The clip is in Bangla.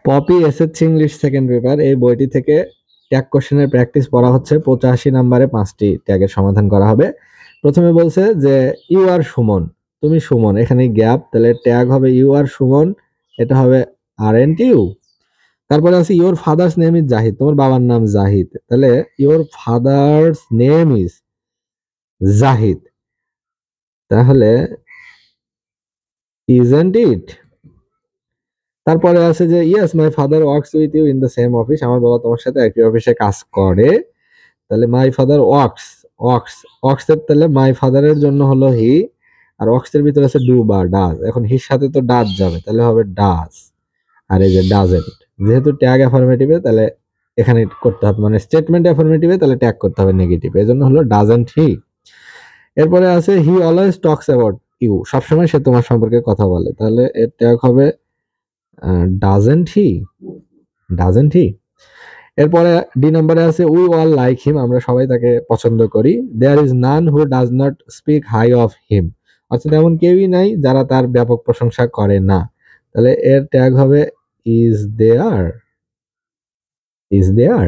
Poppy SSC English second paper, এই বইটি থেকে ট্যাগ কোশ্চেনের প্র্যাকটিস পড়া হচ্ছে। 85 নম্বরে 5টি ট্যাগের সমাধান করা হবে। প্রথমে বলছে যে ইউ আর সুমন, তুমি সুমন, এখানে গ্যাপ, তাহলে ট্যাগ হবে ইউ আর সুমন, এটা হবে আরএন্ট ইউ। তারপরে আছে your father's name is Zahid, তোমার বাবার নাম জাহিদ, তাহলে your father's name is Zahid, তাহলে ইজন্ট ইট। তারপরে আছে যে yes my father works with you in the same office, আমার বাবা তোমার সাথে একই অফিসে কাজ করে, তাহলে মাই ফাদার ওয়ার্কস, ওয়ার্কস এর তাহলে মাই ফাদারের জন্য হলো হি, আর ওয়ার্কস এর ভিতরে আছে ডু বা ডাজ, এখন হির সাথে তো ডাজ যাবে, তাহলে হবে ডাজ, আর এই যে ডাজেন্ট, যেহেতু ট্যাগ অ্যাফার্মেটিভে তাহলে এখানে করতে হবে, মানে স্টেটমেন্ট অ্যাফার্মেটিভে তাহলে ট্যাগ করতে হবে নেগেটিভ, এজন্য হলো ডাজেন্ট হি। এরপরে আছে he always talks about you, সবসময় সে তোমার সম্পর্কে কথা বলে, তাহলে এর ট্যাগ হবে ডাজেন্ট হি, ডাজেন্ট হি। এরপরে ডি নম্বরে আছে উই অল লাইক হিম, আমরা সবাই তাকে পছন্দ করি। There is none who does not speak high of him, অর্থাৎ এমন কেউই নাই যারা তার ব্যাপক প্রশংসা করে না, তাহলে এর ট্যাগ হবে ইজ দেয়ার, ইজ দেয়ার।